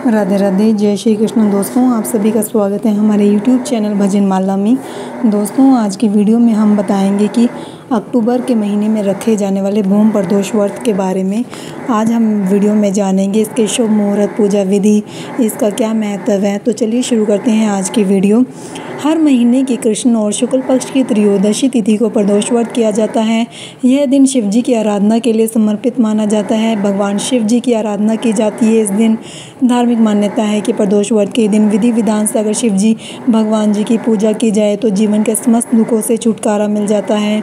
राधे राधे, जय श्री कृष्ण। दोस्तों, आप सभी का स्वागत है हमारे यूट्यूब चैनल भजन माला में। दोस्तों, आज की वीडियो में हम बताएंगे कि अक्टूबर के महीने में रखे जाने वाले भूम प्रदोष व्रत के बारे में आज हम वीडियो में जानेंगे। इसके शुभ मुहूर्त, पूजा विधि, इसका क्या महत्व है। तो चलिए शुरू करते हैं आज की वीडियो। हर महीने की कृष्ण और शुक्ल पक्ष की त्रयोदशी तिथि को प्रदोष व्रत किया जाता है। यह दिन शिव जी की आराधना के लिए समर्पित माना जाता है। भगवान शिव जी की आराधना की जाती है इस दिन। धार्मिक मान्यता है कि प्रदोष व्रत के दिन विधि विधान से अगर शिव जी भगवान जी की पूजा की जाए तो जीवन के समस्त दुखों से छुटकारा मिल जाता है।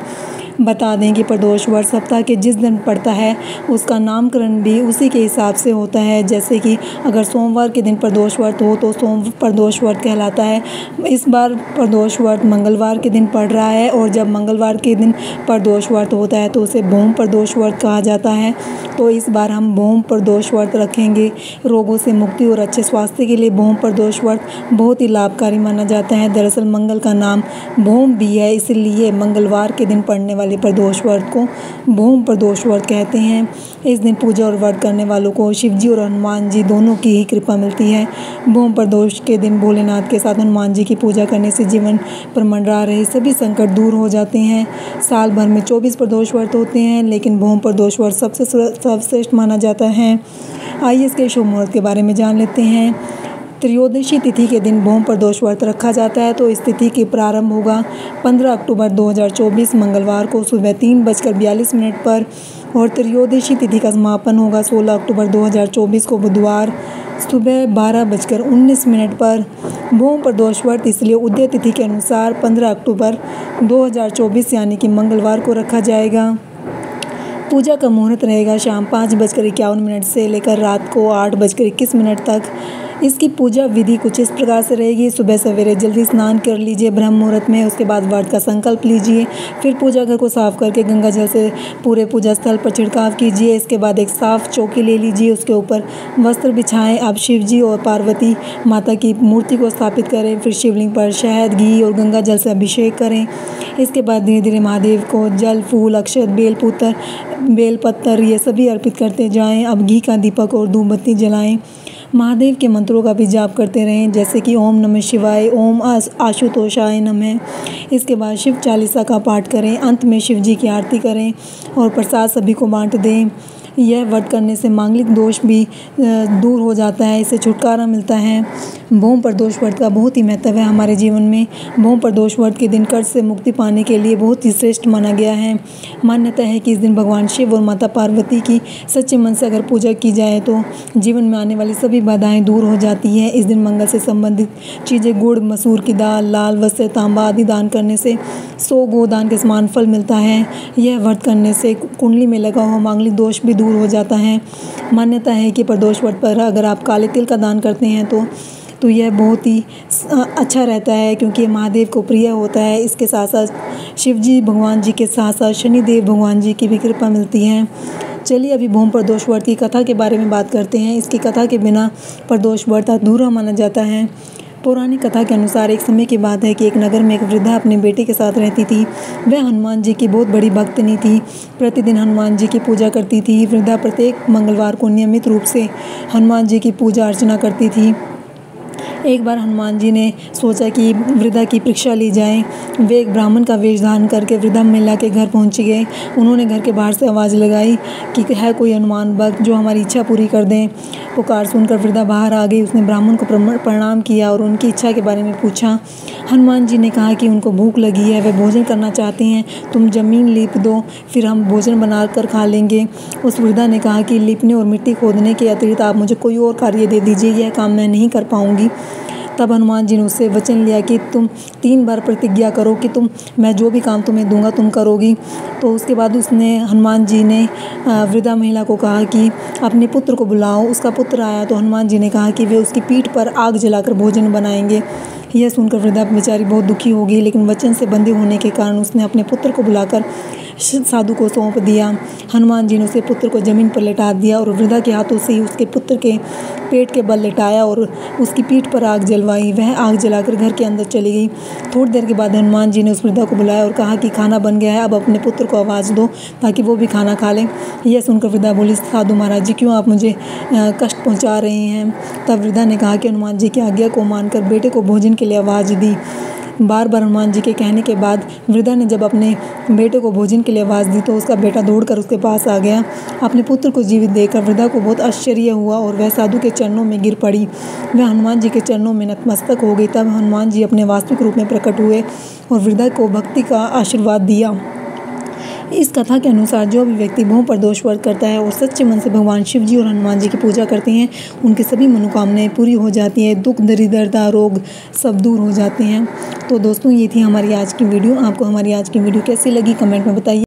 बता दें कि प्रदोष व्रत सप्ताह के जिस दिन पड़ता है उसका नामकरण भी उसी के हिसाब से होता है। जैसे कि अगर सोमवार के दिन प्रदोष व्रत हो तो सोम प्रदोष व्रत कहलाता है। इस बार प्रदोष व्रत मंगलवार के दिन पड़ रहा है और जब मंगलवार के दिन प्रदोष व्रत होता है तो उसे भूम प्रदोष व्रत कहा जाता है। तो इस बार हम भूम प्रदोष व्रत रखेंगे। रोगों से मुक्ति और अच्छे स्वास्थ्य के लिए भूम प्रदोष व्रत बहुत ही लाभकारी माना जाता है। दरअसल मंगल का नाम भूम भी है, इसलिए मंगलवार के दिन पड़ने वाले प्रदोष व्रत को भूम प्रदोष व्रत कहते हैं। इस दिन पूजा और व्रत करने वालों को शिव जी और हनुमान जी दोनों की ही कृपा मिलती है। भूम प्रदोष के दिन भोलेनाथ के साथ हनुमान जी की पूजा करने से जीवन पर मंडरा रहे सभी संकट दूर हो जाते हैं। साल भर में 24 प्रदोष व्रत होते हैं, लेकिन भूम प्रदोष व्रत सबसे सर्वश्रेष्ठ माना जाता है। आइए इसके शुभ मुहूर्त के बारे में जान लेते हैं। त्रयोदशी तिथि के दिन भूम प्रदोष व्रत रखा जाता है, तो इस तिथि की प्रारंभ होगा 15 अक्टूबर 2024 मंगलवार को सुबह 3:42 पर और त्रयोदशी तिथि का समापन होगा 16 अक्टूबर 2024 को बुधवार सुबह 12:19 पर। भूम प्रदोष व्रत इसलिए उदय तिथि के अनुसार 15 अक्टूबर 2024 यानी कि मंगलवार को रखा जाएगा। पूजा का मुहूर्त रहेगा शाम 5:51 से लेकर रात को 8:21 तक। इसकी पूजा विधि कुछ इस प्रकार से रहेगी। सुबह सवेरे जल्दी स्नान कर लीजिए ब्रह्म मुहूर्त में, उसके बाद व्रत का संकल्प लीजिए। फिर पूजा घर को साफ करके गंगा जल से पूरे पूजा स्थल पर छिड़काव कीजिए। इसके बाद एक साफ चौकी ले लीजिए, उसके ऊपर वस्त्र बिछाएं। आप शिव जी और पार्वती माता की मूर्ति को स्थापित करें। फिर शिवलिंग पर शहद, घी और गंगा जल से अभिषेक करें। इसके बाद धीरे धीरे महादेव को जल, फूल, अक्षत, बेलपत्र ये सभी अर्पित करते जाएं। अब घी का दीपक और धूप बत्ती जलाएं। महादेव के मंत्रों का भी जाप करते रहें, जैसे कि ओम नमः शिवाय, ओम आशुतोषाय नमः। इसके बाद शिव चालीसा का पाठ करें। अंत में शिव जी की आरती करें और प्रसाद सभी को बांट दें। यह व्रत करने से मांगलिक दोष भी दूर हो जाता है, इससे छुटकारा मिलता है। भूम प्रदोष व्रत का बहुत ही महत्व है हमारे जीवन में। भूम प्रदोष व्रत के दिन कर्ज से मुक्ति पाने के लिए बहुत ही श्रेष्ठ माना गया है। मान्यता है कि इस दिन भगवान शिव और माता पार्वती की सच्चे मन से अगर पूजा की जाए तो जीवन में आने वाली सभी बाधाएं दूर हो जाती हैं। इस दिन मंगल से संबंधित चीज़ें गुड़, मसूर की दाल, लाल वस्त्र, तांबा आदि दान करने से 100 गोदान के समान फल मिलता है। यह व्रत करने से कुंडली में लगा हुआ मांगलिक दोष भी दूर हो जाता है। मान्यता है कि प्रदोष व्रत पर अगर आप काले तिल का दान करते हैं तो यह बहुत ही अच्छा रहता है, क्योंकि ये महादेव को प्रिय होता है। इसके साथ साथ शिव जी भगवान जी के साथ साथ शनिदेव भगवान जी की भी कृपा मिलती है। चलिए अभी भूम प्रदोष व्रत की कथा के बारे में बात करते हैं। इसकी कथा के बिना प्रदोष व्रत अधूरा माना जाता है। पौराणिक कथा के अनुसार एक समय की बात है कि एक नगर में एक वृद्धा अपने बेटे के साथ रहती थी। वह हनुमान जी की बहुत बड़ी भक्तनी थी। प्रतिदिन हनुमान जी की पूजा करती थी। वृद्धा प्रत्येक मंगलवार को नियमित रूप से हनुमान जी की पूजा अर्चना करती थी। एक बार हनुमान जी ने सोचा कि वृद्धा की परीक्षा ली जाए। वे एक ब्राह्मण का वेश धारण करके वृद्धा महिला के घर पहुंच गए। उन्होंने घर के बाहर से आवाज़ लगाई कि है कोई हनुमान भक्त जो हमारी इच्छा पूरी कर दें। पुकार सुनकर वृद्धा बाहर आ गई। उसने ब्राह्मण को प्रणाम किया और उनकी इच्छा के बारे में पूछा। हनुमान जी ने कहा कि उनको भूख लगी है, वे भोजन करना चाहते हैं। तुम ज़मीन लीप दो, फिर हम भोजन बनाकर खा लेंगे। उस वृद्धा ने कहा कि लीपने और मिट्टी खोदने के अतिरिक्त आप मुझे कोई और कार्य दे दीजिए, यह काम मैं नहीं कर पाऊँगी। तब हनुमान जी ने उससे वचन लिया कि तुम 3 बार प्रतिज्ञा करो कि मैं जो भी काम तुम्हें दूंगा तुम करोगी। तो उसके बाद हनुमान जी ने वृद्धा महिला को कहा कि अपने पुत्र को बुलाओ। उसका पुत्र आया तो हनुमान जी ने कहा कि वे उसकी पीठ पर आग जलाकर भोजन बनाएंगे। यह सुनकर वृद्धा बेचारी बहुत दुखी हो गई, लेकिन वचन से बंधे होने के कारण उसने अपने पुत्र को बुलाकर साधु को सौंप दिया। हनुमान जी ने उसे पुत्र को ज़मीन पर लेटा दिया और वृद्धा के हाथों से ही उसके पुत्र के पेट के बल लेटाया और उसकी पीठ पर आग जलवाई। वह आग जलाकर घर के अंदर चली गई। थोड़ी देर के बाद हनुमान जी ने उस वृद्धा को बुलाया और कहा कि खाना बन गया है, अब अपने पुत्र को आवाज़ दो ताकि वो भी खाना खा ले। यह सुनकर वृद्धा बोली, साधु महाराज जी, क्यों आप मुझे कष्ट पहुंचा रहे हैं। तब वृद्धा ने कहा कि हनुमान जी की आज्ञा को मानकर बेटे को भोजन के लिए आवाज़ दी। बार बार हनुमान जी के कहने के बाद वृद्धा ने जब अपने बेटे को भोजन के लिए आवाज़ दी तो उसका बेटा दौड़कर उसके पास आ गया। अपने पुत्र को जीवित देखकर वृद्धा को बहुत आश्चर्य हुआ और वह साधु के चरणों में गिर पड़ी। वह हनुमान जी के चरणों में नतमस्तक हो गई। तब हनुमान जी अपने वास्तविक रूप में प्रकट हुए और वृद्धा को भक्ति का आशीर्वाद दिया। इस कथा के अनुसार जो भी व्यक्ति भूम पर दोष व्रत करता है और सच्चे मन से भगवान शिव जी और हनुमान जी की पूजा करते हैं, उनकी सभी मनोकामनाएं पूरी हो जाती हैं, दुख दरिद्रता रोग सब दूर हो जाते हैं। तो दोस्तों, ये थी हमारी आज की वीडियो। आपको हमारी आज की वीडियो कैसी लगी कमेंट में बताइए।